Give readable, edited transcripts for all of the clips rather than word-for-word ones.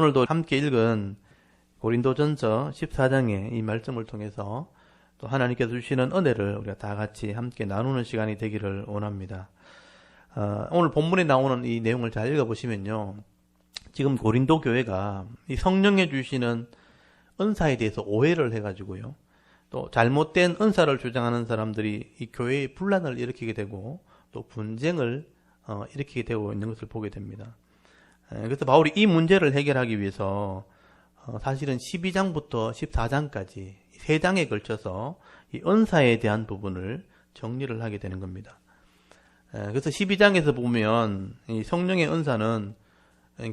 오늘도 함께 읽은 고린도전서 14장의 이 말씀을 통해서 또 하나님께서 주시는 은혜를 우리가 다 같이 함께 나누는 시간이 되기를 원합니다. 오늘 본문에 나오는 이 내용을 잘 읽어보시면요, 지금 고린도 교회가 이 성령에 주시는 은사에 대해서 오해를 해가지고요, 또 잘못된 은사를 주장하는 사람들이 이 교회의 분란을 일으키게 되고 또 분쟁을 일으키게 되고 있는 것을 보게 됩니다. 그래서 바울이 이 문제를 해결하기 위해서 사실은 12장부터 14장까지 3장에 걸쳐서 이 은사에 대한 부분을 정리를 하게 되는 겁니다. 그래서 12장에서 보면 이 성령의 은사는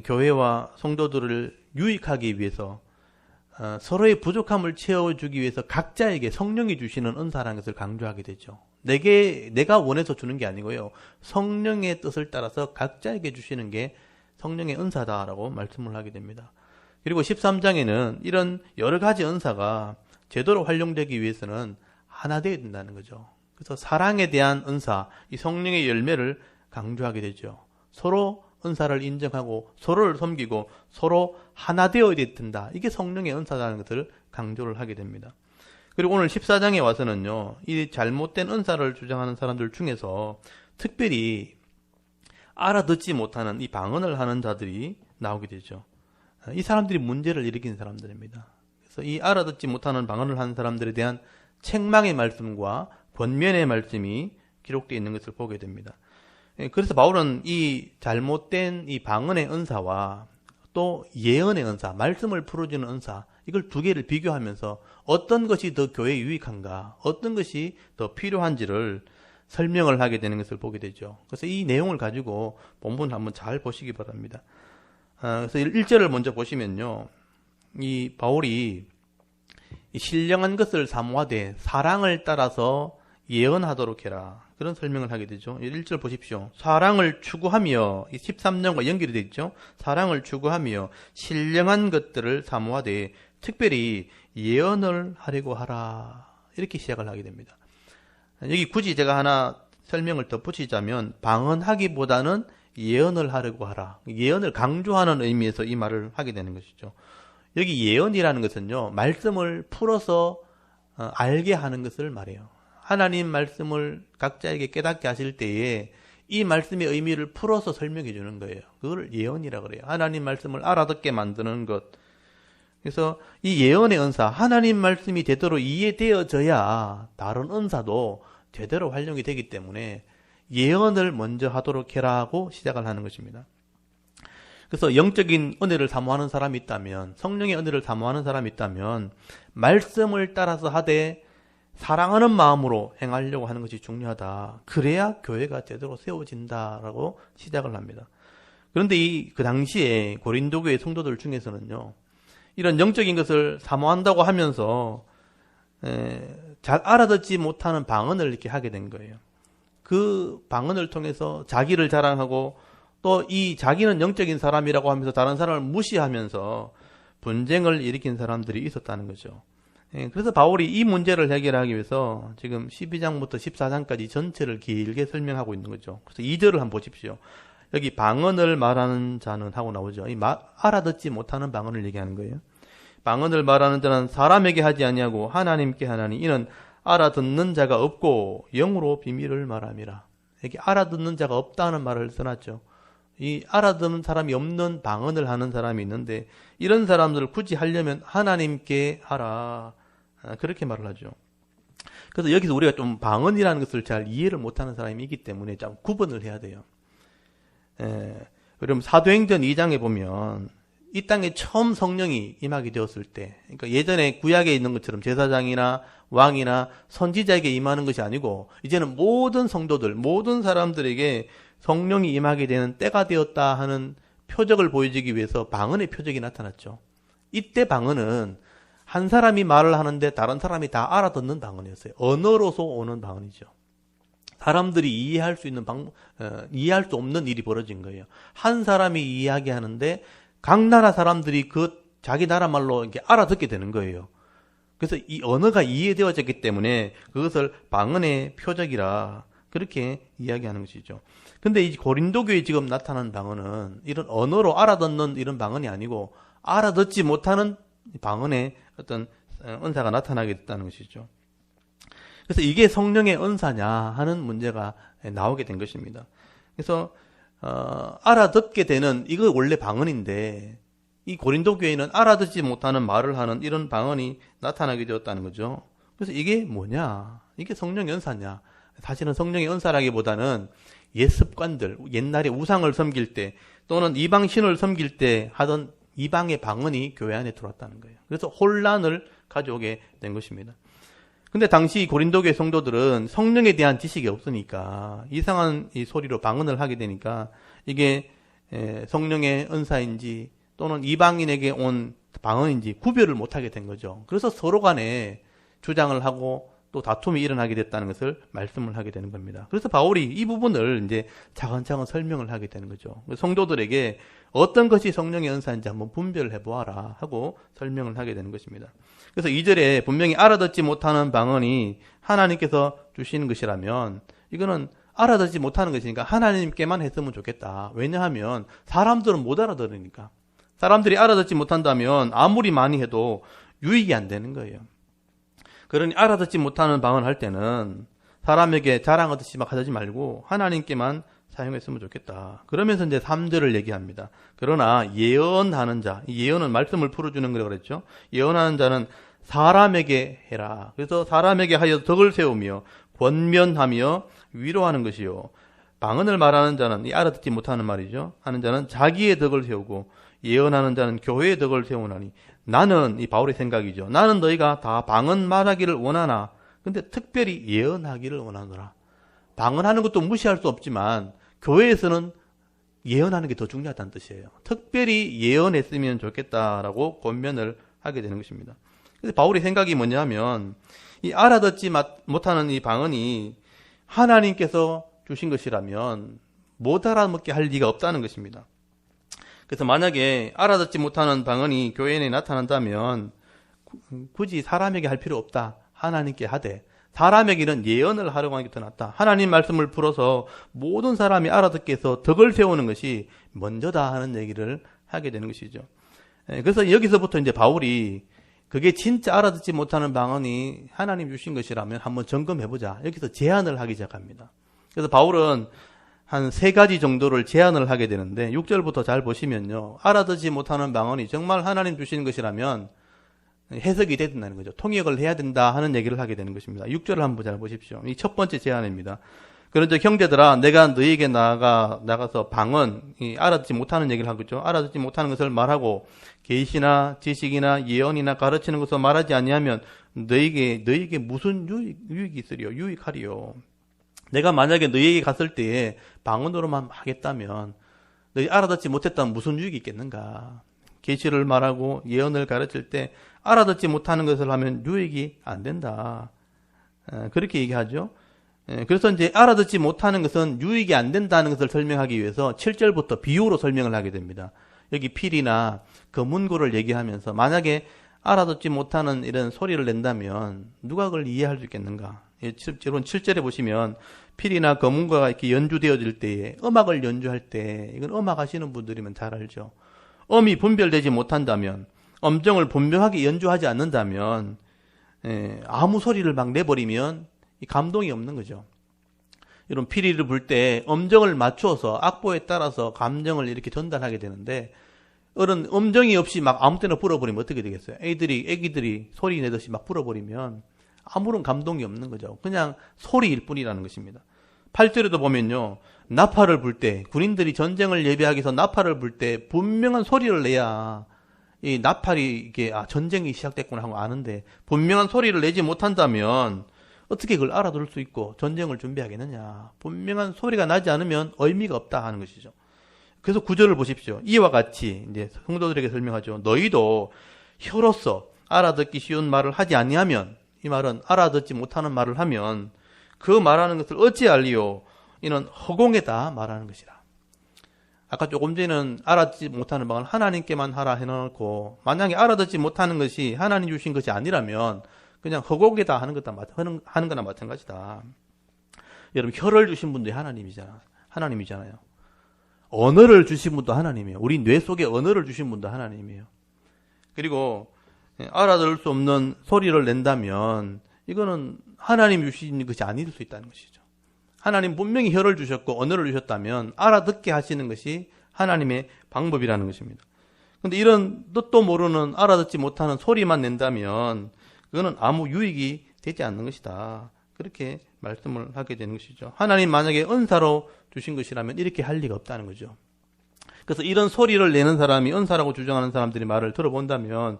교회와 성도들을 유익하기 위해서 서로의 부족함을 채워주기 위해서 각자에게 성령이 주시는 은사라는 것을 강조하게 되죠. 내가 원해서 주는 게 아니고요, 성령의 뜻을 따라서 각자에게 주시는 게 성령의 은사다라고 말씀을 하게 됩니다. 그리고 13장에는 이런 여러 가지 은사가 제대로 활용되기 위해서는 하나 되어야 된다는 거죠. 그래서 사랑에 대한 은사, 이 성령의 열매를 강조하게 되죠. 서로 은사를 인정하고 서로를 섬기고 서로 하나 되어야 된다. 이게 성령의 은사라는 것을 강조를 하게 됩니다. 그리고 오늘 14장에 와서는요, 이 잘못된 은사를 주장하는 사람들 중에서 특별히 알아듣지 못하는 이 방언을 하는 자들이 나오게 되죠. 이 사람들이 문제를 일으킨 사람들입니다. 그래서 이 알아듣지 못하는 방언을 하는 사람들에 대한 책망의 말씀과 권면의 말씀이 기록되어 있는 것을 보게 됩니다. 그래서 바울은 이 잘못된 이 방언의 은사와 또 예언의 은사, 말씀을 풀어주는 은사, 이걸 두 개를 비교하면서 어떤 것이 더 교회에 유익한가, 어떤 것이 더 필요한지를 설명을 하게 되는 것을 보게 되죠. 그래서 이 내용을 가지고 본문을 한번 잘 보시기 바랍니다. 그래서 1절을 먼저 보시면요, 이 바울이 이 신령한 것을 사모하되 사랑을 따라서 예언하도록 해라, 그런 설명을 하게 되죠. 1절 보십시오. 사랑을 추구하며, 이 13년과 연결이 되어 있죠. 사랑을 추구하며 신령한 것들을 사모하되 특별히 예언을 하려고 하라, 이렇게 시작을 하게 됩니다. 여기 굳이 제가 하나 설명을 덧붙이자면 방언하기보다는 예언을 하려고 하라, 예언을 강조하는 의미에서 이 말을 하게 되는 것이죠. 여기 예언이라는 것은요, 말씀을 풀어서 알게 하는 것을 말해요. 하나님 말씀을 각자에게 깨닫게 하실 때에 이 말씀의 의미를 풀어서 설명해 주는 거예요. 그걸 예언이라고 그래요. 하나님 말씀을 알아듣게 만드는 것. 그래서 이 예언의 은사, 하나님 말씀이 제대로 이해되어져야 다른 은사도 제대로 활용이 되기 때문에 예언을 먼저 하도록 해라 하고 시작을 하는 것입니다. 그래서 영적인 은혜를 사모하는 사람이 있다면, 성령의 은혜를 사모하는 사람이 있다면 말씀을 따라서 하되 사랑하는 마음으로 행하려고 하는 것이 중요하다. 그래야 교회가 제대로 세워진다라고 시작을 합니다. 그런데 그 당시에 고린도 교회 성도들 중에서는요, 이런 영적인 것을 사모한다고 하면서 잘 알아듣지 못하는 방언을 이렇게 하게 된 거예요. 그 방언을 통해서 자기를 자랑하고 또 이 자기는 영적인 사람이라고 하면서 다른 사람을 무시하면서 분쟁을 일으킨 사람들이 있었다는 거죠. 그래서 바울이 이 문제를 해결하기 위해서 지금 12장부터 14장까지 전체를 길게 설명하고 있는 거죠. 그래서 2절을 한번 보십시오. 여기 방언을 말하는 자는 하고 나오죠. 알아듣지 못하는 방언을 얘기하는 거예요. 방언을 말하는 자는 사람에게 하지 아니하고 하나님께 하나니 이는 알아듣는 자가 없고 영으로 비밀을 말함이라. 여기 알아듣는 자가 없다는 말을 써놨죠. 이 알아듣는 사람이 없는 방언을 하는 사람이 있는데 이런 사람들을 굳이 하려면 하나님께 하라, 그렇게 말을 하죠. 그래서 여기서 우리가 좀 방언이라는 것을 잘 이해를 못하는 사람이 있기 때문에 좀 구분을 해야 돼요. 그럼 사도행전 2장에 보면 이 땅에 처음 성령이 임하게 되었을 때, 그러니까 예전에 구약에 있는 것처럼 제사장이나 왕이나 선지자에게 임하는 것이 아니고 이제는 모든 성도들, 모든 사람들에게 성령이 임하게 되는 때가 되었다 하는 표적을 보여주기 위해서 방언의 표적이 나타났죠. 이때 방언은 한 사람이 말을 하는데 다른 사람이 다 알아듣는 방언이었어요. 언어로서 오는 방언이죠. 사람들이 이해할 수 없는 일이 벌어진 거예요. 한 사람이 이야기하는데 각 나라 사람들이 그 자기 나라 말로 이렇게 알아듣게 되는 거예요. 그래서 이 언어가 이해되어졌기 때문에 그것을 방언의 표적이라 그렇게 이야기하는 것이죠. 근데 이 고린도 교회에 지금 나타난 방언은 이런 언어로 알아듣는 이런 방언이 아니고 알아듣지 못하는 방언의 어떤 은사가 나타나게 됐다는 것이죠. 그래서 이게 성령의 은사냐 하는 문제가 나오게 된 것입니다. 그래서 알아듣게 되는 이거 원래 방언인데 이 고린도 교회는 알아듣지 못하는 말을 하는 이런 방언이 나타나게 되었다는 거죠. 그래서 이게 뭐냐? 이게 성령의 은사냐? 사실은 성령의 은사라기보다는 옛 습관들, 옛날에 우상을 섬길 때 또는 이방 신을 섬길 때 하던 이방의 방언이 교회 안에 들어왔다는 거예요. 그래서 혼란을 가져오게 된 것입니다. 근데 당시 고린도 교회 성도들은 성령에 대한 지식이 없으니까 이상한 이 소리로 방언을 하게 되니까 이게 성령의 은사인지 또는 이방인에게 온 방언인지 구별을 못하게 된 거죠. 그래서 서로 간에 주장을 하고 또 다툼이 일어나게 됐다는 것을 말씀을 하게 되는 겁니다. 그래서 바울이 이 부분을 이제 차근차근 설명을 하게 되는 거죠. 성도들에게 어떤 것이 성령의 은사인지 한번 분별해 보아라 하고 설명을 하게 되는 것입니다. 그래서 2절에 분명히 알아듣지 못하는 방언이 하나님께서 주시는 것이라면 이거는 알아듣지 못하는 것이니까 하나님께만 했으면 좋겠다. 왜냐하면 사람들은 못 알아들으니까. 사람들이 알아듣지 못한다면 아무리 많이 해도 유익이 안 되는 거예요. 그러니 알아듣지 못하는 방언을 할 때는 사람에게 자랑하듯이 막 하지 말고 하나님께만 사용했으면 좋겠다. 그러면서 이제 3절을 얘기합니다. 그러나 예언하는 자, 이 예언은 말씀을 풀어주는 거라고 그랬죠. 예언하는 자는 사람에게 해라. 그래서 사람에게 하여 덕을 세우며 권면하며 위로하는 것이요. 방언을 말하는 자는, 이 알아듣지 못하는 말이죠. 하는 자는 자기의 덕을 세우고 예언하는 자는 교회의 덕을 세우나니 나는, 이 바울의 생각이죠. 나는 너희가 다 방언 말하기를 원하나 근데 특별히 예언하기를 원하노라. 방언하는 것도 무시할 수 없지만 교회에서는 예언하는 게 더 중요하다는 뜻이에요. 특별히 예언했으면 좋겠다라고 권면을 하게 되는 것입니다. 그래서 바울의 생각이 뭐냐면 이 알아듣지 못하는 이 방언이 하나님께서 주신 것이라면 못 알아먹게 할 리가 없다는 것입니다. 그래서 만약에 알아듣지 못하는 방언이 교회 안에 나타난다면 굳이 사람에게 할 필요 없다. 하나님께 하되 사람에게는 예언을 하려고 하는 게 더 낫다. 하나님 말씀을 풀어서 모든 사람이 알아듣게 해서 덕을 세우는 것이 먼저다 하는 얘기를 하게 되는 것이죠. 그래서 여기서부터 이제 바울이 그게 진짜 알아듣지 못하는 방언이 하나님 주신 것이라면 한번 점검해보자. 여기서 제안을 하기 시작합니다. 그래서 바울은 한 3가지 정도를 제안을 하게 되는데 6절부터 잘 보시면요. 알아듣지 못하는 방언이 정말 하나님 주시는 것이라면 해석이 돼야 된다는 거죠. 통역을 해야 된다 하는 얘기를 하게 되는 것입니다. 6절을 한번 잘 보십시오. 이 첫 번째 제안입니다. 그런데 형제들아 내가 너희에게 나가서 방언, 알아듣지 못하는 얘기를 하겠죠. 알아듣지 못하는 것을 말하고 계시나 지식이나 예언이나 가르치는 것을 말하지 아니하면 너희에게 무슨 유익이 있으리요? 유익하리요. 내가 만약에 너희에게 갔을 때에 방언으로만 하겠다면 너희 알아듣지 못했다면 무슨 유익이 있겠는가? 계시를 말하고 예언을 가르칠 때 알아듣지 못하는 것을 하면 유익이 안 된다. 그렇게 얘기하죠. 그래서 이제 알아듣지 못하는 것은 유익이 안 된다는 것을 설명하기 위해서 7절부터 비유로 설명을 하게 됩니다. 여기 필이나 검은고를 얘기하면서 만약에 알아듣지 못하는 이런 소리를 낸다면 누가 그걸 이해할 수 있겠는가? 여러분 7절에 보시면 필이나 검은고가 이렇게 연주되어질 때에 음악을 연주할 때 이건 음악 하시는 분들이면 잘 알죠. 음이 분별되지 못한다면 음정을 분명하게 연주하지 않는다면 아무 소리를 막 내버리면 감동이 없는 거죠. 이런 피리를 불 때 음정을 맞춰서 악보에 따라서 감정을 이렇게 전달하게 되는데 어른 음정이 없이 막 아무 때나 불어버리면 어떻게 되겠어요? 애기들이 소리 내듯이 막 불어버리면 아무런 감동이 없는 거죠. 그냥 소리일 뿐이라는 것입니다. 8절에도 보면요. 나팔을 불 때 군인들이 전쟁을 예비하기 위해서 나팔을 불 때 분명한 소리를 내야 이 나팔이 이게 전쟁이 시작됐구나 하고 아는데 분명한 소리를 내지 못한다면 어떻게 그걸 알아들을 수 있고 전쟁을 준비하겠느냐. 분명한 소리가 나지 않으면 의미가 없다 하는 것이죠. 그래서 9절을 보십시오. 이와 같이 이제 성도들에게 설명하죠. 너희도 혀로서 알아듣기 쉬운 말을 하지 아니하면 이 말은 알아듣지 못하는 말을 하면 그 말하는 것을 어찌 알리요? 이는 허공에다 말하는 것이라. 아까 조금 전에는 알아듣지 못하는 방을 하나님께만 하라 해놓고 만약에 알아듣지 못하는 것이 하나님 주신 것이 아니라면 그냥 허공에다 하는 거나 마찬가지다. 여러분 혀를 주신 분도 하나님이잖아요. 언어를 주신 분도 하나님이에요. 우리 뇌 속에 언어를 주신 분도 하나님이에요. 그리고 알아들을 수 없는 소리를 낸다면 이거는 하나님이 주신 것이 아닐 수 있다는 것이죠. 하나님 분명히 혀를 주셨고 언어를 주셨다면 알아듣게 하시는 것이 하나님의 방법이라는 것입니다. 그런데 이런 뜻도 모르는 알아듣지 못하는 소리만 낸다면 그거는 아무 유익이 되지 않는 것이다. 그렇게 말씀을 하게 되는 것이죠. 하나님 만약에 은사로 주신 것이라면 이렇게 할 리가 없다는 거죠. 그래서 이런 소리를 내는 사람이 은사라고 주장하는 사람들이 말을 들어본다면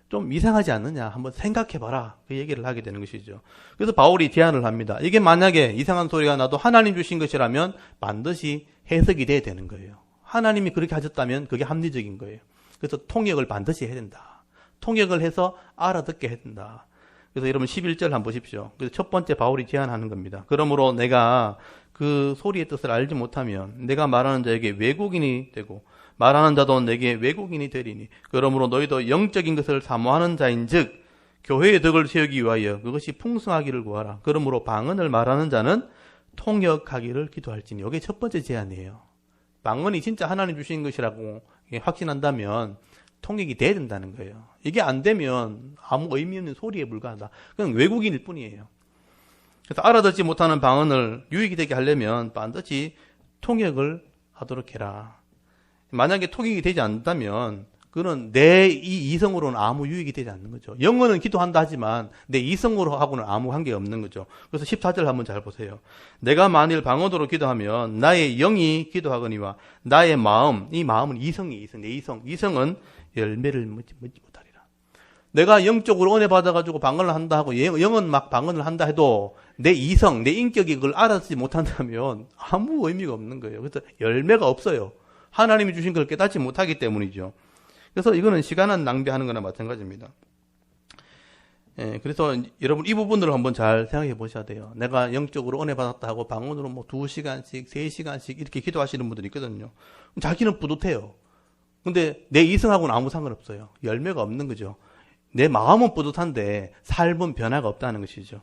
좀 이상하지 않느냐 한번 생각해봐라 그 얘기를 하게 되는 것이죠. 그래서 바울이 제안을 합니다. 이게 만약에 이상한 소리가 나도 하나님 주신 것이라면 반드시 해석이 돼야 되는 거예요. 하나님이 그렇게 하셨다면 그게 합리적인 거예요. 그래서 통역을 반드시 해야 된다. 통역을 해서 알아듣게 해야 된다. 그래서 여러분 11절 한번 보십시오. 그래서 첫 번째 바울이 제안하는 겁니다. 그러므로 내가 그 소리의 뜻을 알지 못하면 내가 말하는 자에게 외국인이 되고 말하는 자도 내게 외국인이 되리니 그러므로 너희도 영적인 것을 사모하는 자인즉 교회의 덕을 세우기 위하여 그것이 풍성하기를 구하라. 그러므로 방언을 말하는 자는 통역하기를 기도할지니. 이게 첫 번째 제안이에요. 방언이 진짜 하나님 주신 것이라고 확신한다면 통역이 돼야 된다는 거예요. 이게 안 되면 아무 의미 없는 소리에 불과하다. 그냥 외국인일 뿐이에요. 그래서 알아듣지 못하는 방언을 유익이 되게 하려면 반드시 통역을 하도록 해라. 만약에 통역이 되지 않는다면 그는 내 이 이성으로는 아무 유익이 되지 않는 거죠. 영어는 기도한다 하지만 내 이성으로 하고는 아무 관계가 없는 거죠. 그래서 14절 한번 잘 보세요. 내가 만일 방언으로 기도하면 나의 영이 기도하거니와 나의 마음, 이 마음은 이성이 내 이성은 열매를 맺지 못하리라. 내가 영적으로 은혜 받아가지고 방언을 한다 하고 영은 막 방언을 한다 해도 내 이성, 내 인격이 그걸 알아듣지 못한다면 아무 의미가 없는 거예요. 그래서 열매가 없어요. 하나님이 주신 걸 깨닫지 못하기 때문이죠. 그래서 이거는 시간을 낭비하는 거나 마찬가지입니다. 그래서 여러분 이 부분들을 한번 잘 생각해 보셔야 돼요. 내가 영적으로 은혜 받았다 하고 방언으로 뭐 2시간씩, 3시간씩 이렇게 기도하시는 분들이 있거든요. 자기는 뿌듯해요. 근데 내 이성하고는 아무 상관없어요. 열매가 없는 거죠. 내 마음은 뿌듯한데 삶은 변화가 없다는 것이죠.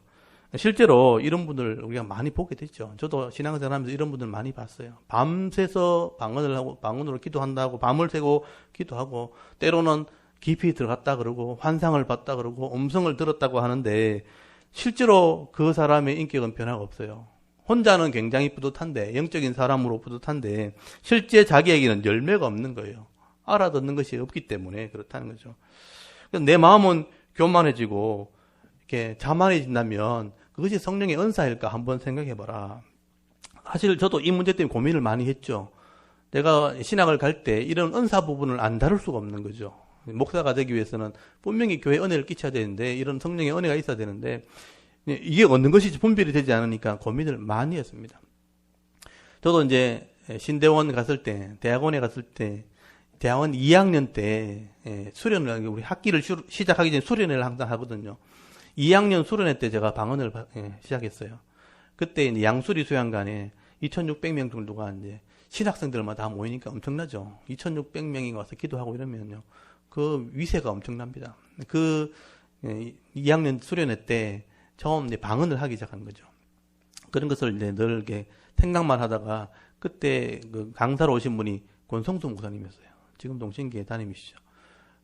실제로 이런 분들 우리가 많이 보게 됐죠. 저도 신앙생활하면서 이런 분들 많이 봤어요. 밤새서 방언을 하고 방언으로 기도한다고 밤을 새고 기도하고 때로는 깊이 들어갔다 그러고 환상을 봤다 그러고 음성을 들었다고 하는데 실제로 그 사람의 인격은 변화가 없어요. 혼자는 굉장히 뿌듯한데 영적인 사람으로 뿌듯한데 실제 자기에게는 열매가 없는 거예요. 알아듣는 것이 없기 때문에 그렇다는 거죠. 내 마음은 교만해지고 이렇게 자만해진다면 그것이 성령의 은사일까 한번 생각해봐라. 사실 저도 이 문제 때문에 고민을 많이 했죠. 내가 신학을 갈 때 이런 은사 부분을 안 다룰 수가 없는 거죠. 목사가 되기 위해서는 분명히 교회에 은혜를 끼쳐야 되는데 이런 성령의 은혜가 있어야 되는데 이게 어느 것이 분별이 되지 않으니까 고민을 많이 했습니다. 저도 이제 신대원 갔을 때 대학원에 갔을 때 대학원 2학년 때 수련을 우리 학기를 시작하기 전에 수련회를 항상 하거든요. 2학년 수련회 때 제가 방언을 시작했어요. 그때 이제 양수리 수양관에 2,600명 정도가 이제 신학생들만 다 모이니까 엄청나죠. 2,600명이 와서 기도하고 이러면요. 그 위세가 엄청납니다. 그 2학년 수련회 때 처음 이제 방언을 하기 시작한 거죠. 그런 것을 이제 늘 이렇게 생각만 하다가 그때 그 강사로 오신 분이 권성수 목사님이었어요. 지금 동신교회 담임이시죠.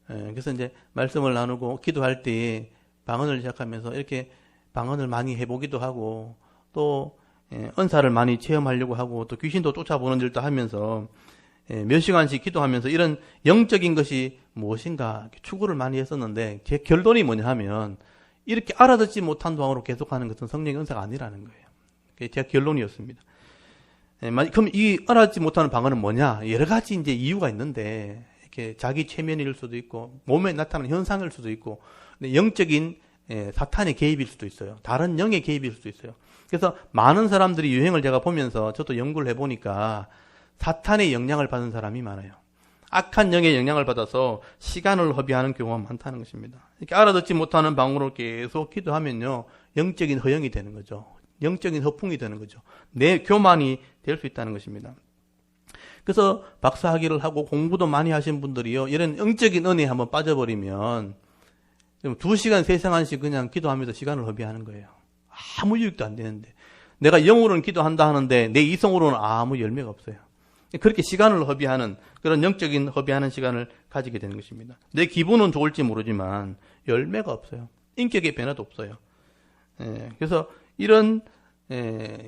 그래서 이제 말씀을 나누고 기도할 때 방언을 시작하면서 이렇게 방언을 많이 해보기도 하고 또 은사를 많이 체험하려고 하고 또 귀신도 쫓아보는 일도 하면서 몇 시간씩 기도하면서 이런 영적인 것이 무엇인가 추구를 많이 했었는데 제 결론이 뭐냐 하면 이렇게 알아듣지 못한 방으로 계속하는 것은 성령의 은사가 아니라는 거예요. 그게 제 결론이었습니다. 그럼 이 알아듣지 못하는 방언은 뭐냐? 여러 가지 이제 이유가 있는데 이렇게 자기 체면일 수도 있고 몸에 나타나는 현상일 수도 있고 영적인 사탄의 개입일 수도 있어요. 다른 영의 개입일 수도 있어요. 그래서 많은 사람들이 유행을 제가 보면서 저도 연구를 해보니까 사탄의 영향을 받은 사람이 많아요. 악한 영의 영향을 받아서 시간을 허비하는 경우가 많다는 것입니다. 이렇게 알아듣지 못하는 방으로 계속 기도하면요. 영적인 허영이 되는 거죠. 영적인 허풍이 되는 거죠. 내 교만이 될 수 있다는 것입니다. 그래서 박사학위를 하고 공부도 많이 하신 분들이요. 이런 영적인 은혜에 한번 빠져버리면 2시간, 3시간씩 그냥 기도하면서 시간을 허비하는 거예요. 아무 유익도 안 되는데. 내가 영으로는 기도한다 하는데 내 이성으로는 아무 열매가 없어요. 그렇게 시간을 허비하는 그런 영적인 허비하는 시간을 가지게 되는 것입니다. 내 기분은 좋을지 모르지만 열매가 없어요. 인격의 변화도 없어요. 그래서 이런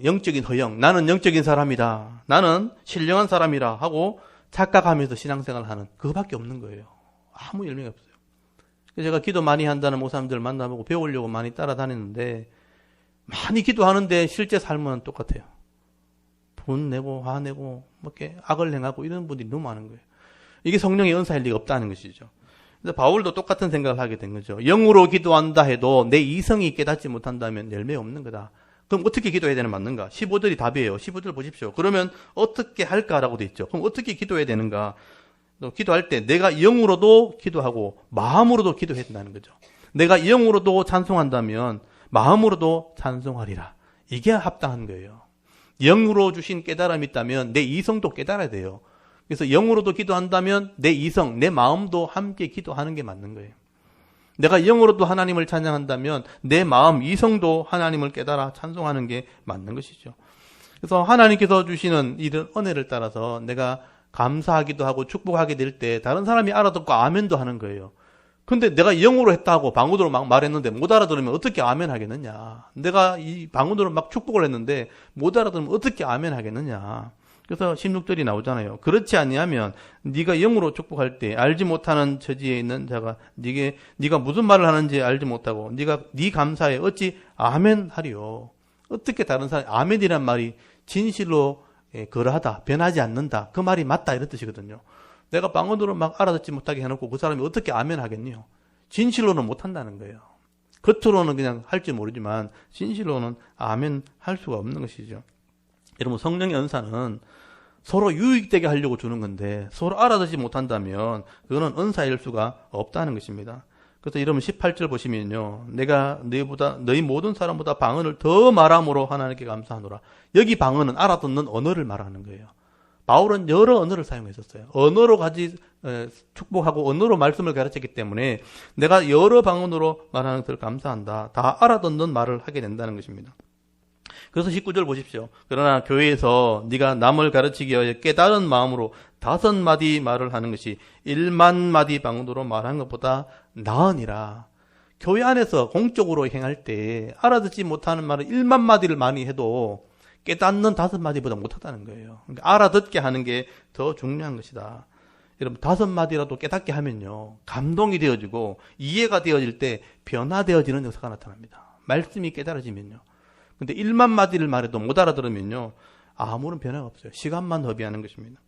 영적인 허영, 나는 영적인 사람이다, 나는 신령한 사람이라 하고 착각하면서 신앙생활을 하는 그거밖에 없는 거예요. 아무 열매가 없어요. 제가 기도 많이 한다는 목사님들 만나보고 배우려고 많이 따라다니는데 많이 기도하는데 실제 삶은 똑같아요. 분내고 화내고 뭐 이렇게 악을 행하고 이런 분들이 너무 많은 거예요. 이게 성령의 은사일 리가 없다는 것이죠. 그래서 바울도 똑같은 생각을 하게 된 거죠. 영으로 기도한다 해도 내 이성이 깨닫지 못한다면 열매 없는 거다. 그럼 어떻게 기도해야 되는 맞는가? 15절이 답이에요. 15절 보십시오. 그러면 어떻게 할까라고 돼 있죠. 그럼 어떻게 기도해야 되는가? 기도할 때 내가 영으로도 기도하고 마음으로도 기도해야 된다는 거죠. 내가 영으로도 찬송한다면 마음으로도 찬송하리라. 이게 합당한 거예요. 영으로 주신 깨달음이 있다면 내 이성도 깨달아야 돼요. 그래서 영으로도 기도한다면 내 이성, 내 마음도 함께 기도하는 게 맞는 거예요. 내가 영으로도 하나님을 찬양한다면 내 마음, 이성도 하나님을 깨달아 찬송하는 게 맞는 것이죠. 그래서 하나님께서 주시는 이런 은혜를 따라서 내가 감사하기도 하고 축복하게 될 때 다른 사람이 알아듣고 아멘도 하는 거예요. 근데 내가 영으로 했다고 방언으로 막 말했는데 못 알아들으면 어떻게 아멘 하겠느냐. 내가 이 방언으로 막 축복을 했는데 못 알아들으면 어떻게 아멘 하겠느냐. 그래서 16절이 나오잖아요. 그렇지 아니하면 네가 영으로 축복할 때 알지 못하는 처지에 있는 자가 네가 무슨 말을 하는지 알지 못하고 네 감사에 어찌 아멘 하리요. 어떻게 다른 사람이 아멘이란 말이 진실로 거하다, 변하지 않는다. 그 말이 맞다 이런 뜻이거든요. 내가 방언으로 막 알아듣지 못하게 해놓고 그 사람이 어떻게 아멘 하겠니요? 진실로는 못한다는 거예요. 겉으로는 그냥 할지 모르지만 진실로는 아멘 할 수가 없는 것이죠. 여러분, 성령의 은사는 서로 유익되게 하려고 주는 건데 서로 알아듣지 못한다면 그거는 은사일 수가 없다는 것입니다. 그래서 여러분 18절 보시면요. 내가 너희 모든 사람보다 방언을 더 말함으로 하나님께 감사하노라. 여기 방언은 알아듣는 언어를 말하는 거예요. 바울은 여러 언어를 사용했었어요. 언어로 축복하고 언어로 말씀을 가르쳤기 때문에 내가 여러 방언으로 말하는 것을 감사한다. 다 알아듣는 말을 하게 된다는 것입니다. 그래서 19절 보십시오. 그러나 교회에서 네가 남을 가르치기 위하여 깨달은 마음으로 5마디 말을 하는 것이 10,000마디 방언으로 말하는 것보다 나으니라. 교회 안에서 공적으로 행할 때 알아듣지 못하는 말을 10,000마디를 많이 해도 깨닫는 5마디보다 못하다는 거예요. 그러니까 알아듣게 하는 게 더 중요한 것이다. 여러분 5마디라도 깨닫게 하면요. 감동이 되어지고 이해가 되어질 때 변화되어지는 역사가 나타납니다. 말씀이 깨달아지면요. 근데 10,000마디를 말해도 못 알아들으면요. 아무런 변화가 없어요. 시간만 허비하는 것입니다.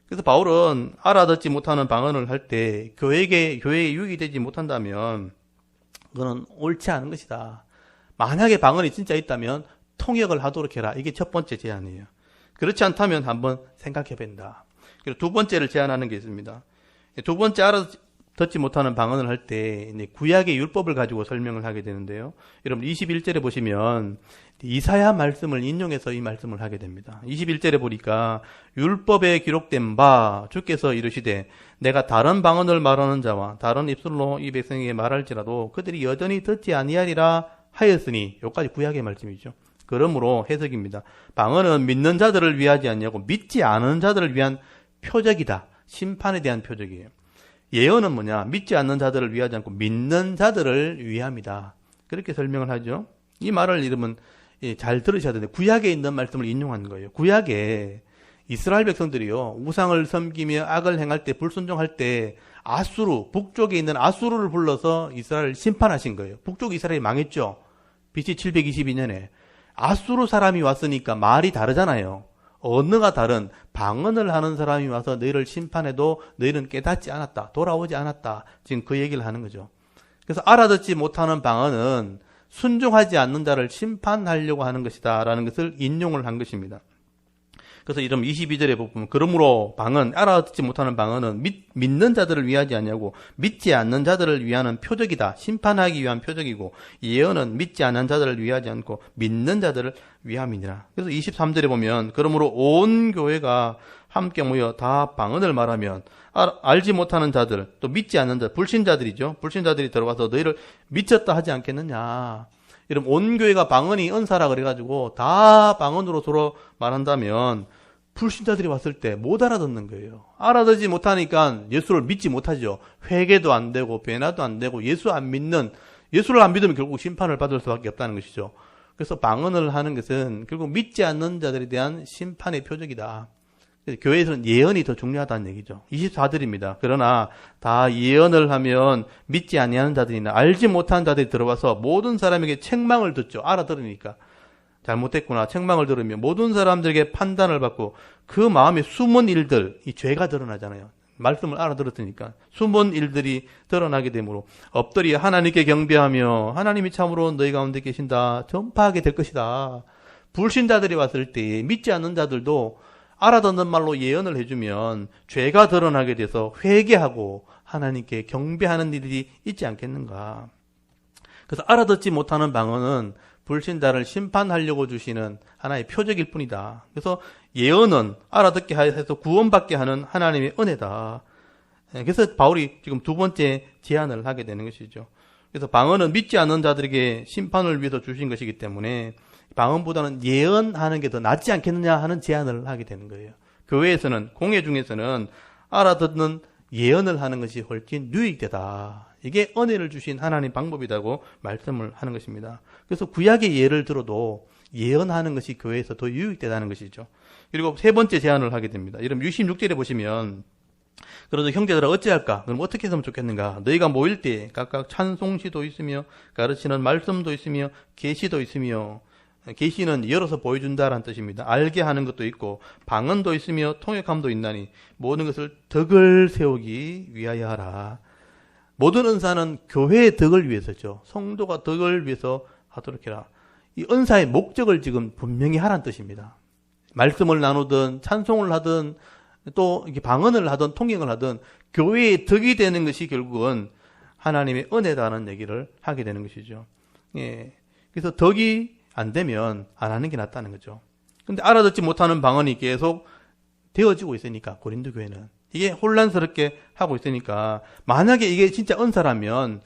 그래서 바울은 알아듣지 못하는 방언을 할 때 교회에 유익이 되지 못한다면 그거는 옳지 않은 것이다. 만약에 방언이 진짜 있다면 통역을 하도록 해라. 이게 첫 번째 제안이에요. 그렇지 않다면 한번 생각해 본다. 그리고 두 번째를 제안하는 게 있습니다. 두 번째 알아듣지 못하는 방언을 할 때 구약의 율법을 가지고 설명을 하게 되는데요. 여러분 21절에 보시면 이사야 말씀을 인용해서 이 말씀을 하게 됩니다. 21절에 보니까 율법에 기록된 바 주께서 이르시되 내가 다른 방언을 말하는 자와 다른 입술로 이 백성에게 말할지라도 그들이 여전히 듣지 아니하리라 하였으니, 여기까지 구약의 말씀이죠. 그러므로 해석입니다. 방언은 믿는 자들을 위하지 않냐고 믿지 않은 자들을 위한 표적이다. 심판에 대한 표적이에요. 예언은 뭐냐? 믿지 않는 자들을 위하지 않고 믿는 자들을 위함이다. 그렇게 설명을 하죠. 이 말을 여러분 잘 들으셔야 되는데 구약에 있는 말씀을 인용한 거예요. 구약에 이스라엘 백성들이요, 우상을 섬기며 악을 행할 때, 불순종할 때 아수르, 북쪽에 있는 아수르를 불러서 이스라엘을 심판하신 거예요. 북쪽 이스라엘이 망했죠. BC 722년에 아수르 사람이 왔으니까 말이 다르잖아요. 언어가 다른 방언을 하는 사람이 와서 너희를 심판해도 너희는 깨닫지 않았다, 돌아오지 않았다. 지금 그 얘기를 하는 거죠. 그래서 알아듣지 못하는 방언은 순종하지 않는 자를 심판하려고 하는 것이다 라는 것을 인용을 한 것입니다. 그래서 이런 22절에 보면 그러므로 방언, 알아듣지 못하는 방언은 믿는 자들을 위하지 않냐고 믿지 않는 자들을 위하는 표적이다. 심판하기 위한 표적이고, 예언은 믿지 않는 자들을 위하지 않고 믿는 자들을 위함이니라. 그래서 23절에 보면 그러므로 온 교회가 함께 모여 다 방언을 말하면 알지 못하는 자들, 또 믿지 않는 자, 불신자들이죠. 불신자들이 들어와서 너희를 미쳤다 하지 않겠느냐. 여러분 온 교회가 방언이 은사라 그래가지고 다 방언으로 서로 말한다면 불신자들이 왔을 때 못 알아듣는 거예요. 알아듣지 못하니까 예수를 믿지 못하죠. 회개도 안 되고 변화도 안 되고 예수를 안 믿으면 결국 심판을 받을 수밖에 없다는 것이죠. 그래서 방언을 하는 것은 결국 믿지 않는 자들에 대한 심판의 표적이다. 교회에서는 예언이 더 중요하다는 얘기죠. 24들입니다. 그러나 다 예언을 하면 믿지 아니하는 자들이나 알지 못하는 자들이 들어와서 모든 사람에게 책망을 듣죠. 알아들으니까. 잘못됐구나. 책망을 들으면 모든 사람들에게 판단을 받고 그 마음에 숨은 일들, 이 죄가 드러나잖아요. 말씀을 알아들었으니까 숨은 일들이 드러나게 되므로 엎드려 하나님께 경배하며 하나님이 참으로 너희 가운데 계신다 전파하게 될 것이다. 불신자들이 왔을 때 믿지 않는 자들도 알아듣는 말로 예언을 해주면 죄가 드러나게 돼서 회개하고 하나님께 경배하는 일이 있지 않겠는가. 그래서 알아듣지 못하는 방언은 불신자를 심판하려고 주시는 하나의 표적일 뿐이다. 그래서 예언은 알아듣게 해서 구원받게 하는 하나님의 은혜다. 그래서 바울이 지금 두 번째 제안을 하게 되는 것이죠. 그래서 방언은 믿지 않는 자들에게 심판을 위해서 주신 것이기 때문에 방언보다는 예언하는 게 더 낫지 않겠느냐 하는 제안을 하게 되는 거예요. 교회에서는, 공회 중에서는 알아듣는 예언을 하는 것이 훨씬 유익되다. 이게 은혜를 주신 하나님 방법이라고 말씀을 하는 것입니다. 그래서 구약의 예를 들어도 예언하는 것이 교회에서 더 유익되다는 것이죠. 그리고 세 번째 제안을 하게 됩니다. 여러분 66절에 보시면 그래도 형제들아 어찌할까? 그럼 어떻게 했으면 좋겠는가? 너희가 모일 때 각각 찬송시도 있으며 가르치는 말씀도 있으며 계시도 있으며, 계시는 열어서 보여준다라는 뜻입니다. 알게 하는 것도 있고 방언도 있으며 통역함도 있나니 모든 것을 덕을 세우기 위하여 하라. 모든 은사는 교회의 덕을 위해서죠. 성도가 덕을 위해서 하도록 해라. 이 은사의 목적을 지금 분명히 하라는 뜻입니다. 말씀을 나누든 찬송을 하든 또 이렇게 방언을 하든 통역을 하든 교회의 덕이 되는 것이 결국은 하나님의 은혜다는 얘기를 하게 되는 것이죠. 예. 그래서 덕이 안 되면 안 하는 게 낫다는 거죠. 근데 알아듣지 못하는 방언이 계속 되어지고 있으니까 고린도 교회는 이게 혼란스럽게 하고 있으니까 만약에 이게 진짜 은사라면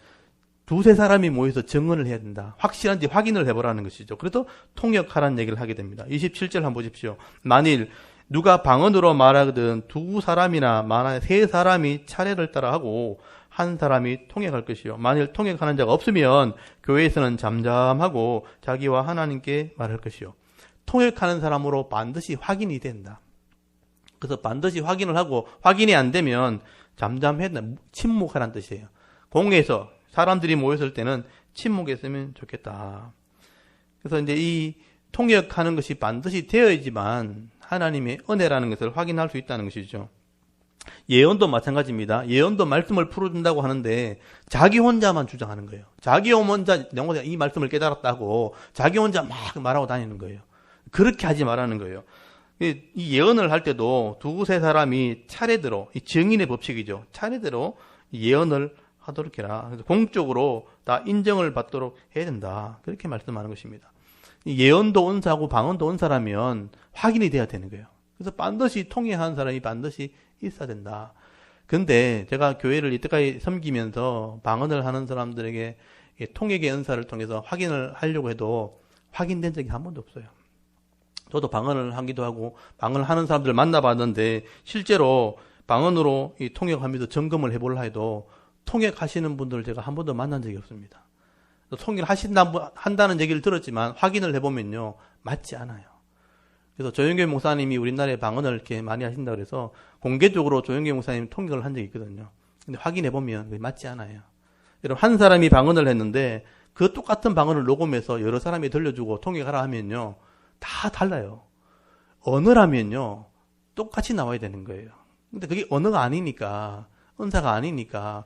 두세 사람이 모여서 증언을 해야 된다. 확실한지 확인을 해보라는 것이죠. 그래도 통역하라는 얘기를 하게 됩니다. 27절 한번 보십시오. 만일 누가 방언으로 말하거든 두 사람이나 많아 세 사람이 차례를 따라 하고 한 사람이 통역할 것이요. 만일 통역하는 자가 없으면 교회에서는 잠잠하고 자기와 하나님께 말할 것이요. 통역하는 사람으로 반드시 확인이 된다. 그래서 반드시 확인을 하고 확인이 안 되면 잠잠했다. 침묵하라는 뜻이에요. 공회에서 사람들이 모였을 때는 침묵했으면 좋겠다. 그래서 이제 이 통역하는 것이 반드시 되어야지만 하나님의 은혜라는 것을 확인할 수 있다는 것이죠. 예언도 마찬가지입니다. 예언도 말씀을 풀어준다고 하는데 자기 혼자만 주장하는 거예요. 자기 혼자 내가 이 말씀을 깨달았다고 자기 혼자 막 말하고 다니는 거예요. 그렇게 하지 말라는 거예요. 이 예언을 할 때도 두세 사람이 차례대로, 이 증인의 법칙이죠. 차례대로 예언을 하도록 해라. 그래서 공적으로 다 인정을 받도록 해야 된다. 그렇게 말씀하는 것입니다. 예언도 은사고 방언도 은사라면 확인이 돼야 되는 거예요. 그래서 반드시 통역하는 사람이 반드시 있어야 된다. 근데 제가 교회를 이때까지 섬기면서 방언을 하는 사람들에게 통역의 은사를 통해서 확인을 하려고 해도 확인된 적이 한 번도 없어요. 저도 방언을 하기도 하고 방언을 하는 사람들을 만나봤는데 실제로 방언으로 이 통역하면서 점검을 해보려 해도 통역하시는 분들을 제가 한 번도 만난 적이 없습니다. 통역을 한다는 얘기를 들었지만 확인을 해보면요 맞지 않아요. 그래서 조영교 목사님이 우리나라에 방언을 이렇게 많이 하신다고 해서 공개적으로 조영교 목사님 통역을 한 적이 있거든요. 근데 확인해보면 그게 맞지 않아요. 여러분 한 사람이 방언을 했는데 그 똑같은 방언을 녹음해서 여러 사람이 들려주고 통역하라 하면요 다 달라요. 언어라면요 똑같이 나와야 되는 거예요. 근데 그게 언어가 아니니까 은사가 아니니까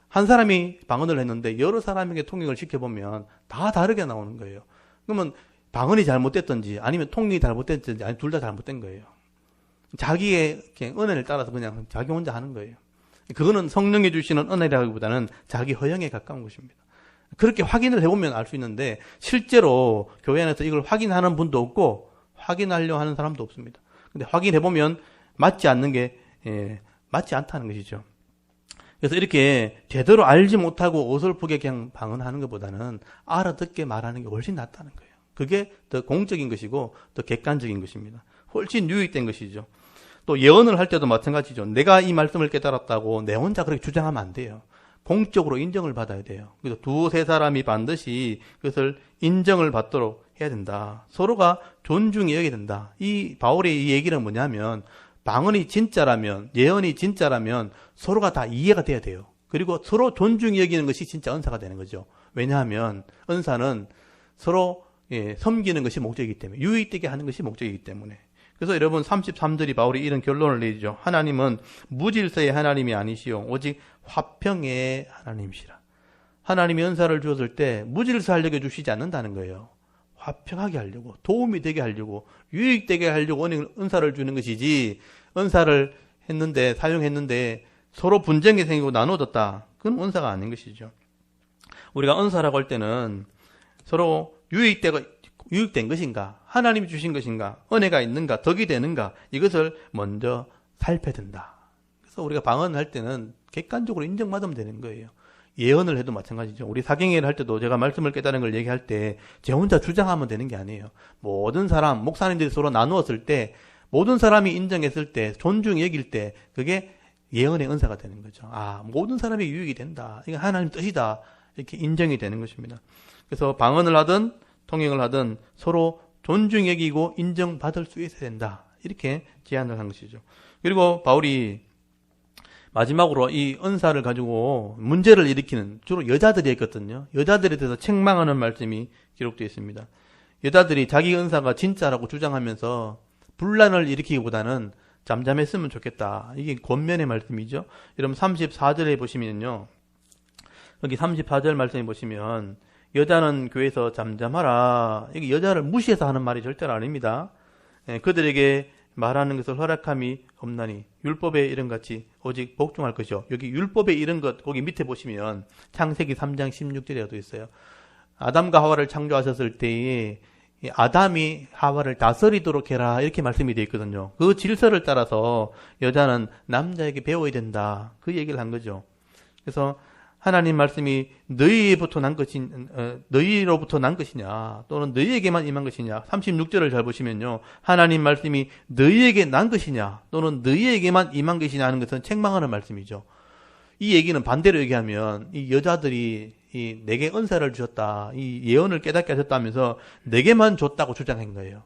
한 사람이 방언을 했는데 여러 사람에게 통역을 시켜보면 다 다르게 나오는 거예요. 그러면 방언이 잘못됐든지 아니면 통역이 잘못됐든지 아니면 둘 다 잘못된 거예요. 자기의 은혜를 따라서 그냥 자기 혼자 하는 거예요. 그거는 성령이 주시는 은혜라기보다는 자기 허영에 가까운 것입니다. 그렇게 확인을 해보면 알 수 있는데 실제로 교회 안에서 이걸 확인하는 분도 없고 확인하려고 하는 사람도 없습니다. 근데 확인해보면 맞지 않는 게 맞지 않다는 것이죠. 그래서 이렇게 제대로 알지 못하고 어설프게 그냥 방언하는 것보다는 알아듣게 말하는 게 훨씬 낫다는 거예요. 그게 더 공적인 것이고 더 객관적인 것입니다. 훨씬 유익된 것이죠. 또 예언을 할 때도 마찬가지죠. 내가 이 말씀을 깨달았다고 내 혼자 그렇게 주장하면 안 돼요. 공적으로 인정을 받아야 돼요. 그래서 두세 사람이 반드시 그것을 인정을 받도록 해야 된다. 서로가 존중히 여겨야 된다. 이 바울의 이 얘기는 뭐냐면 방언이 진짜라면, 예언이 진짜라면 서로가 다 이해가 돼야 돼요. 그리고 서로 존중히 여기는 것이 진짜 은사가 되는 거죠. 왜냐하면 은사는 서로 섬기는 것이 목적이기 때문에, 유익되게 하는 것이 목적이기 때문에. 그래서 여러분 33절이 바울이 이런 결론을 내리죠. 하나님은 무질서의 하나님이 아니시오 오직 화평의 하나님이시라. 하나님이 은사를 주었을 때 무질서하려고 주시지 않는다는 거예요. 화평하게 하려고, 도움이 되게 하려고, 유익되게 하려고 은사를 주는 것이지, 은사를 했는데, 사용했는데 서로 분쟁이 생기고 나눠졌다. 그건 은사가 아닌 것이죠. 우리가 은사라고 할 때는 서로 유익된 것인가, 하나님이 주신 것인가, 은혜가 있는가, 덕이 되는가, 이것을 먼저 살펴야 된다. 그래서 우리가 방언을 할 때는 객관적으로 인정받으면 되는 거예요. 예언을 해도 마찬가지죠. 우리 사경회를 할 때도 제가 말씀을 깨달은 걸 얘기할 때 제 혼자 주장하면 되는 게 아니에요. 모든 사람, 목사님들이 서로 나누었을 때, 모든 사람이 인정했을 때, 존중히 여길 때 그게 예언의 은사가 되는 거죠. 아, 모든 사람이 유익이 된다. 이게 하나님 뜻이다. 이렇게 인정이 되는 것입니다. 그래서 방언을 하든 통역을 하든 서로 존중히 여기고 인정받을 수 있어야 된다. 이렇게 제안을 한 것이죠. 그리고 바울이 마지막으로 이 은사를 가지고 문제를 일으키는 주로 여자들이 했거든요. 여자들에 대해서 책망하는 말씀이 기록되어 있습니다. 여자들이 자기 은사가 진짜라고 주장하면서 분란을 일으키기보다는 잠잠했으면 좋겠다. 이게 권면의 말씀이죠. 여러분 34절에 보시면요. 여기 34절 말씀에 보시면 여자는 교회에서 잠잠하라. 이게 여자를 무시해서 하는 말이 절대로 아닙니다. 그들에게 말하는 것을 허락함이 없나니 율법의 이름같이 오직 복종할 것이요. 여기 율법의 이런 것 거기 밑에 보시면 창세기 3장 16절에도 있어요. 아담과 하와를 창조하셨을 때에 아담이 하와를 다스리도록 해라 이렇게 말씀이 되어 있거든요. 그 질서를 따라서 여자는 남자에게 배워야 된다. 그 얘기를 한 거죠. 그래서 하나님 말씀이 너희로부터 난 것이냐 또는 너희에게만 임한 것이냐 36절을 잘 보시면요. 하나님 말씀이 너희에게 난 것이냐 또는 너희에게만 임한 것이냐 하는 것은 책망하는 말씀이죠. 이 얘기는 반대로 얘기하면 이 여자들이 내게 은사를 주셨다. 이 예언을 깨닫게 하셨다면서 내게만 줬다고 주장한 거예요.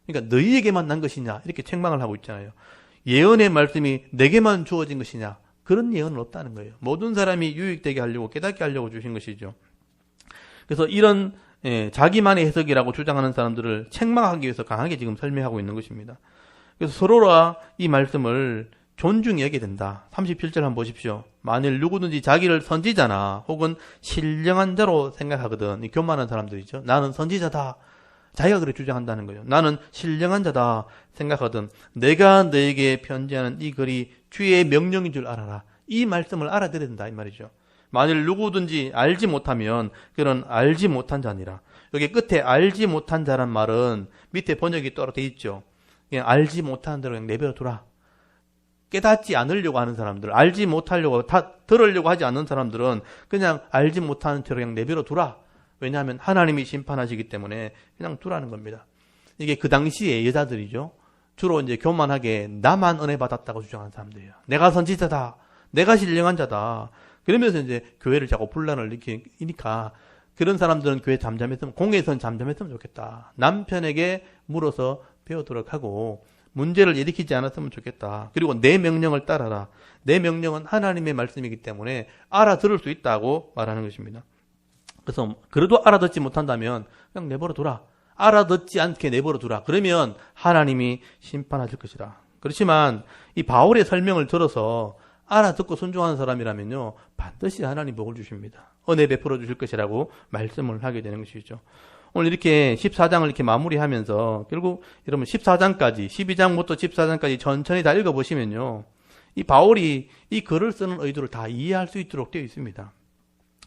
그러니까 너희에게만 난 것이냐 이렇게 책망을 하고 있잖아요. 예언의 말씀이 내게만 주어진 것이냐 그런 예언은 없다는 거예요. 모든 사람이 유익되게 하려고 깨닫게 하려고 주신 것이죠. 그래서 이런 자기만의 해석이라고 주장하는 사람들을 책망하기 위해서 강하게 지금 설명하고 있는 것입니다. 그래서 서로가 이 말씀을 존중히 여겨야 된다. 37절 한번 보십시오. 만일 누구든지 자기를 선지자나 혹은 신령한 자로 생각하거든. 이 교만한 사람들이죠. 나는 선지자다. 자기가 그렇게 주장한다는 거예요. 나는 신령한 자다 생각하든 내가 너에게 편지하는 이 글이 주의 명령인 줄 알아라. 이 말씀을 알아들어야 된다 이 말이죠. 만일 누구든지 알지 못하면 그는 알지 못한 자니라. 여기 끝에 알지 못한 자란 말은 밑에 번역이 따로 돼 있죠. 그냥 알지 못하는 대로 그냥 내버려 두라. 깨닫지 않으려고 하는 사람들, 알지 못하려고 들으려고 하지 않는 사람들은 그냥 알지 못하는 채로 그냥 내버려 두라. 왜냐하면 하나님이 심판하시기 때문에 그냥 두라는 겁니다. 이게 그 당시에 여자들이죠. 주로 이제 교만하게 나만 은혜 받았다고 주장하는 사람들이에요. 내가 선지자다. 내가 신령한 자다. 그러면서 이제 교회를 자꾸 분란을 일으키니까 그런 사람들은 교회 잠잠했으면, 공회에서는 잠잠했으면 좋겠다. 남편에게 물어서 배우도록 하고 문제를 일으키지 않았으면 좋겠다. 그리고 내 명령을 따라라. 내 명령은 하나님의 말씀이기 때문에 알아들을 수 있다고 말하는 것입니다. 그래서 그래도 알아듣지 못한다면 그냥 내버려 두라. 알아듣지 않게 내버려 두라. 그러면 하나님이 심판하실 것이다. 그렇지만 이 바울의 설명을 들어서 알아듣고 순종하는 사람이라면요 반드시 하나님 복을 주십니다. 은혜 베풀어 주실 것이라고 말씀을 하게 되는 것이죠. 오늘 이렇게 14장을 이렇게 마무리하면서 결국 여러분 14장까지 12장부터 14장까지 천천히 다 읽어보시면요 이 바울이 이 글을 쓰는 의도를 다 이해할 수 있도록 되어 있습니다.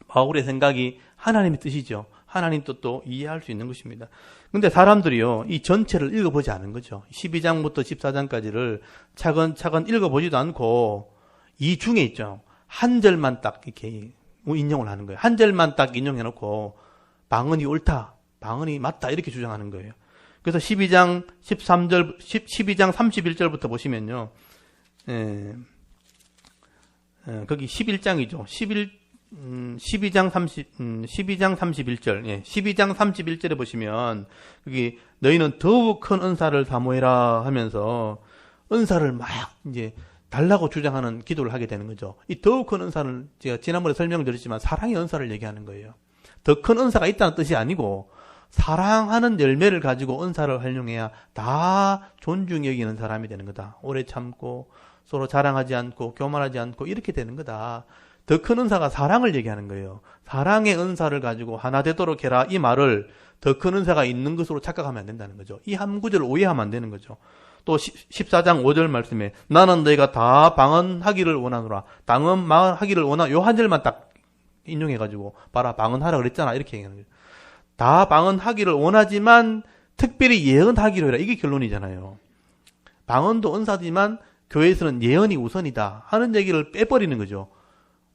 바울의 생각이 하나님의 뜻이죠. 하나님 뜻도 이해할 수 있는 것입니다. 근데 사람들이요 이 전체를 읽어보지 않은 거죠. 12장부터 14장까지를 차근차근 읽어보지도 않고 이 중에 있죠. 한 절만 딱 이렇게 인용을 하는 거예요. 한 절만 딱 인용해놓고 방언이 옳다, 방언이 맞다 이렇게 주장하는 거예요. 그래서 12장 13절, 12장 31절부터 보시면요. 거기 11장이죠. 12장 31절. 12장 31절에 보시면, 거기, 너희는 더욱 큰 은사를 사모해라 하면서, 은사를 막, 이제, 달라고 주장하는 기도를 하게 되는 거죠. 이 더욱 큰 은사는, 제가 지난번에 설명드렸지만, 사랑의 은사를 얘기하는 거예요. 더 큰 은사가 있다는 뜻이 아니고, 사랑하는 열매를 가지고 은사를 활용해야 다 존중 여기는 사람이 되는 거다. 오래 참고, 서로 자랑하지 않고, 교만하지 않고, 이렇게 되는 거다. 더 큰 은사가 사랑을 얘기하는 거예요. 사랑의 은사를 가지고 하나 되도록 해라. 이 말을 더 큰 은사가 있는 것으로 착각하면 안 된다는 거죠. 이 한 구절을 오해하면 안 되는 거죠. 또 14장 5절 말씀에 나는 너희가 다 방언하기를 원하노라. 방언하기를 원하. 요 한 절만 딱 인용해가지고 봐라 방언하라 그랬잖아. 이렇게 얘기하는 거죠. 다 방언하기를 원하지만 특별히 예언하기로 해라. 이게 결론이잖아요. 방언도 은사지만 교회에서는 예언이 우선이다 하는 얘기를 빼버리는 거죠.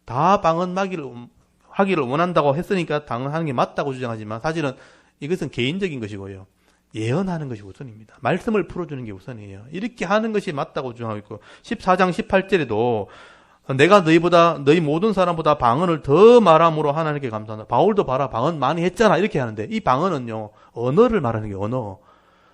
다 방언하기를 원한다고 했으니까 방언하는 게 맞다고 주장하지만 사실은 이것은 개인적인 것이고요. 예언하는 것이 우선입니다. 말씀을 풀어주는 게 우선이에요. 이렇게 하는 것이 맞다고 주장하고 있고 14장 18절에도 내가 너희 모든 사람보다 방언을 더 말함으로 하나님께 감사한다. 바울도 봐라 방언 많이 했잖아 이렇게 하는데 이 방언은요 언어를 말하는 게 언어.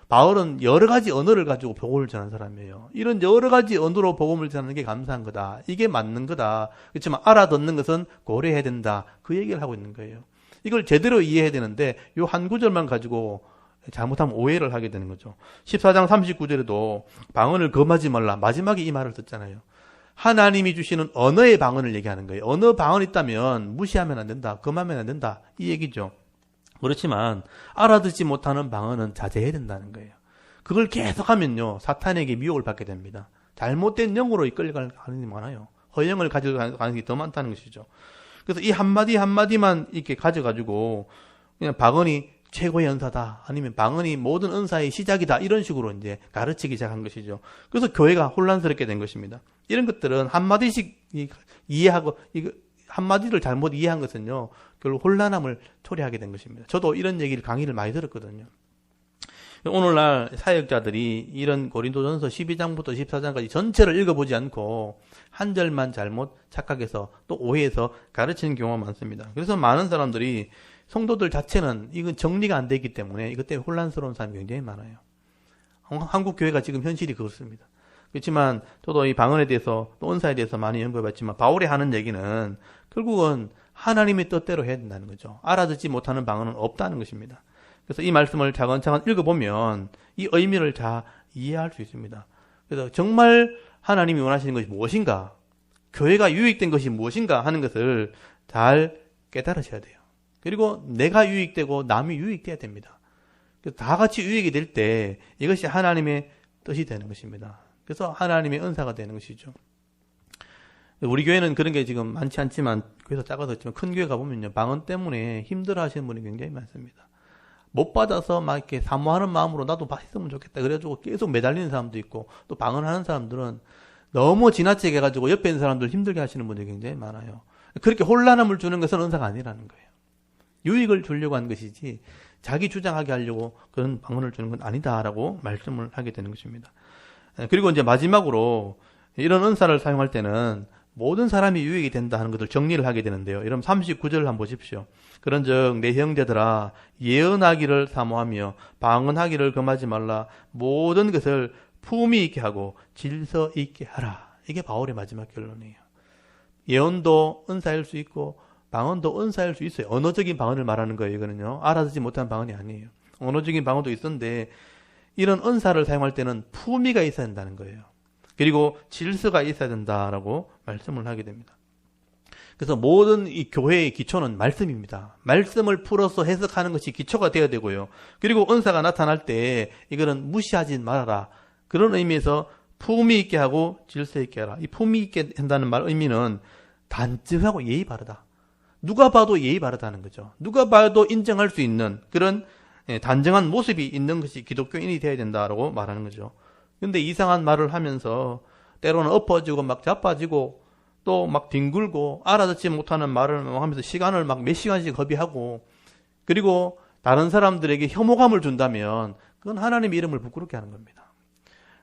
바울은 여러 가지 언어를 가지고 복음을 전하는 사람이에요. 이런 여러 가지 언어로 복음을 전하는 게 감사한 거다. 이게 맞는 거다. 그렇지만 알아듣는 것은 고려해야 된다. 그 얘기를 하고 있는 거예요. 이걸 제대로 이해해야 되는데 요 한 구절만 가지고 잘못하면 오해를 하게 되는 거죠. 14장 39절에도 방언을 금하지 말라. 마지막에 이 말을 듣잖아요. 하나님이 주시는 언어의 방언을 얘기하는 거예요. 언어 방언이 있다면 무시하면 안 된다. 금하면 안 된다. 이 얘기죠. 그렇지만 알아듣지 못하는 방언은 자제해야 된다는 거예요. 그걸 계속하면요 사탄에게 미혹을 받게 됩니다. 잘못된 영으로 이끌려갈 가능성이 많아요. 허영을 가질 가능성이 더 많다는 것이죠. 그래서 이 한마디 한마디만 이렇게 가져가지고 그냥 방언이 최고의 은사다 아니면 방언이 모든 은사의 시작이다 이런 식으로 이제 가르치기 시작한 것이죠. 그래서 교회가 혼란스럽게 된 것입니다. 이런 것들은 한마디씩 이해하고 한마디를 잘못 이해한 것은요 결국 혼란함을 초래하게 된 것입니다. 저도 이런 얘기를 강의를 많이 들었거든요. 오늘날 사역자들이 이런 고린도전서 12장부터 14장까지 전체를 읽어보지 않고 한 절만 잘못 착각해서 또 오해해서 가르치는 경우가 많습니다. 그래서 많은 사람들이 성도들 자체는 이건 정리가 안 되기 때문에 이것 때문에 혼란스러운 사람이 굉장히 많아요. 한국 교회가 지금 현실이 그렇습니다. 그렇지만 저도 이 방언에 대해서 또 은사에 대해서 많이 연구해봤지만 바울이 하는 얘기는 결국은 하나님의 뜻대로 해야 된다는 거죠. 알아듣지 못하는 방언은 없다는 것입니다. 그래서 이 말씀을 차근차근 읽어보면 이 의미를 잘 이해할 수 있습니다. 그래서 정말 하나님이 원하시는 것이 무엇인가, 교회가 유익된 것이 무엇인가 하는 것을 잘 깨달으셔야 돼요. 그리고 내가 유익되고 남이 유익돼야 됩니다. 그래서 다 같이 유익이 될 때 이것이 하나님의 뜻이 되는 것입니다. 그래서 하나님의 은사가 되는 것이죠. 우리 교회는 그런 게 지금 많지 않지만 교회에서 작아서 있지만 큰 교회 가보면요 방언 때문에 힘들어 하시는 분이 굉장히 많습니다. 못 받아서 막 이렇게 사모하는 마음으로 나도 했으면 좋겠다 그래가지고 계속 매달리는 사람도 있고 또 방언하는 사람들은 너무 지나치게 해가지고 옆에 있는 사람들 힘들게 하시는 분들이 굉장히 많아요. 그렇게 혼란함을 주는 것은 은사가 아니라는 거예요. 유익을 주려고 하는 것이지 자기 주장하게 하려고 그런 방언을 주는 건 아니다라고 말씀을 하게 되는 것입니다. 그리고 이제 마지막으로 이런 은사를 사용할 때는 모든 사람이 유익이 된다 하는 것을 정리를 하게 되는데요. 여러분 39절을 한번 보십시오. 그런즉 내 형제들아 예언하기를 사모하며 방언하기를 금하지 말라. 모든 것을 품위 있게 하고 질서 있게 하라. 이게 바울의 마지막 결론이에요. 예언도 은사일 수 있고 방언도 은사일 수 있어요. 언어적인 방언을 말하는 거예요. 이거는요. 알아듣지 못한 방언이 아니에요. 언어적인 방언도 있었는데 이런 은사를 사용할 때는 품위가 있어야 된다는 거예요. 그리고 질서가 있어야 된다라고 말씀을 하게 됩니다. 그래서 모든 이 교회의 기초는 말씀입니다. 말씀을 풀어서 해석하는 것이 기초가 되어야 되고요. 그리고 은사가 나타날 때 이거는 무시하지 말아라. 그런 의미에서 품위 있게 하고 질서 있게 하라. 이 품위 있게 한다는 말 의미는 단정하고 예의 바르다. 누가 봐도 예의 바르다는 거죠. 누가 봐도 인정할 수 있는 그런 단정한 모습이 있는 것이 기독교인이 되어야 된다라고 말하는 거죠. 근데 이상한 말을 하면서 때로는 엎어지고 막 자빠지고 또 막 뒹굴고 알아듣지 못하는 말을 하면서 시간을 막 몇 시간씩 허비하고 그리고 다른 사람들에게 혐오감을 준다면 그건 하나님의 이름을 부끄럽게 하는 겁니다.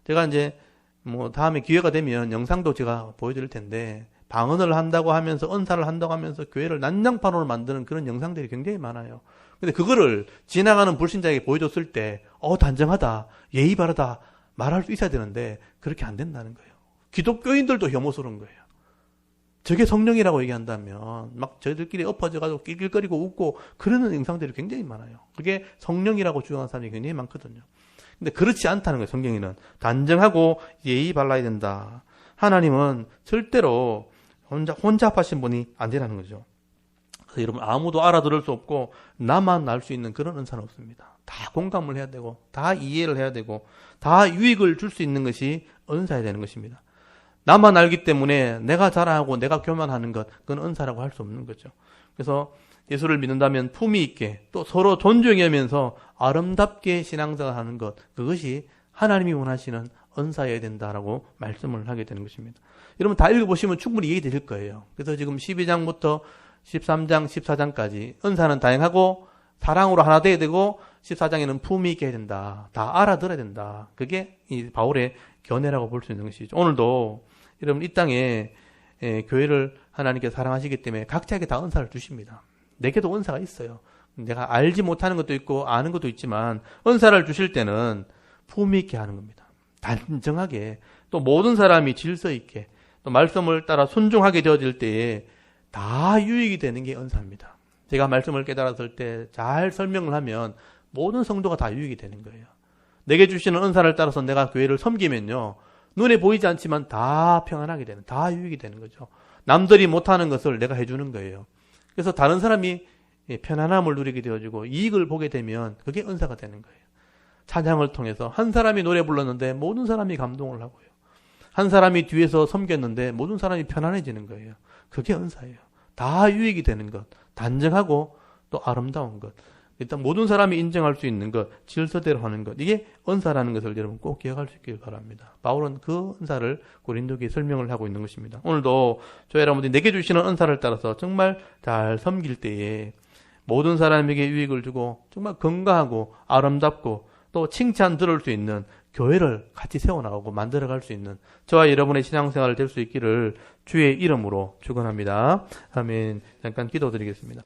제가 이제 다음에 기회가 되면 영상도 제가 보여드릴 텐데, 방언을 한다고 하면서 은사를 한다고 하면서 교회를 난장판으로 만드는 그런 영상들이 굉장히 많아요. 근데 그거를 지나가는 불신자에게 보여줬을 때 단정하다, 예의 바르다 말할 수 있어야 되는데 그렇게 안 된다는 거예요. 기독교인들도 혐오스러운 거예요. 저게 성령이라고 얘기한다면 막 저희들끼리 엎어져가지고 낄낄거리고 웃고 그러는 영상들이 굉장히 많아요. 그게 성령이라고 주장하는 사람이 굉장히 많거든요. 근데 그렇지 않다는 거예요. 성경에는 단정하고 예의 발라야 된다. 하나님은 절대로 혼자 합하신 분이 안 되라는 거죠. 그래서 여러분, 아무도 알아들을 수 없고 나만 알 수 있는 그런 은사는 없습니다. 다 공감을 해야 되고 다 이해를 해야 되고 다 유익을 줄 수 있는 것이 은사여야 되는 것입니다. 나만 알기 때문에 내가 자랑하고 내가 교만하는 것, 그건 은사라고 할 수 없는 거죠. 그래서 예수를 믿는다면 품위 있게 또 서로 존중하면서 아름답게 신앙생활하는 것, 그것이 하나님이 원하시는 은사여야 된다라고 말씀을 하게 되는 것입니다. 여러분 다 읽어보시면 충분히 이해되실 거예요. 그래서 지금 12장부터 13장, 14장까지 은사는 다양하고 사랑으로 하나 돼야 되고 14장에는 품위 있게 해야 된다. 다 알아들어야 된다. 그게 이 바울의 견해라고 볼 수 있는 것이죠. 오늘도 여러분 이 땅에 교회를 하나님께서 사랑하시기 때문에 각자에게 다 은사를 주십니다. 내게도 은사가 있어요. 내가 알지 못하는 것도 있고 아는 것도 있지만 은사를 주실 때는 품위 있게 하는 겁니다. 단정하게, 또 모든 사람이 질서 있게, 또 말씀을 따라 순종하게 되어질 때에 다 유익이 되는 게 은사입니다. 제가 말씀을 깨달았을 때 잘 설명을 하면 모든 성도가 다 유익이 되는 거예요. 내게 주시는 은사를 따라서 내가 교회를 섬기면요, 눈에 보이지 않지만 다 평안하게 되는, 다 유익이 되는 거죠. 남들이 못하는 것을 내가 해주는 거예요. 그래서 다른 사람이 편안함을 누리게 되어지고 이익을 보게 되면 그게 은사가 되는 거예요. 찬양을 통해서 한 사람이 노래 불렀는데 모든 사람이 감동을 하고요. 한 사람이 뒤에서 섬겼는데 모든 사람이 편안해지는 거예요. 그게 은사예요. 다 유익이 되는 것, 단정하고 또 아름다운 것, 일단 모든 사람이 인정할 수 있는 것, 질서대로 하는 것, 이게 은사라는 것을 여러분 꼭 기억할 수 있길 바랍니다. 바울은 그 은사를 고린도교에 설명을 하고 있는 것입니다. 오늘도 저희 여러분들이 내게 주시는 은사를 따라서 정말 잘 섬길 때에 모든 사람에게 유익을 주고 정말 건강하고 아름답고 또 칭찬 들을 수 있는 교회를 같이 세워나가고 만들어갈 수 있는 저와 여러분의 신앙생활을 될 수 있기를 주의 이름으로 축원합니다. 아멘. 잠깐 기도드리겠습니다.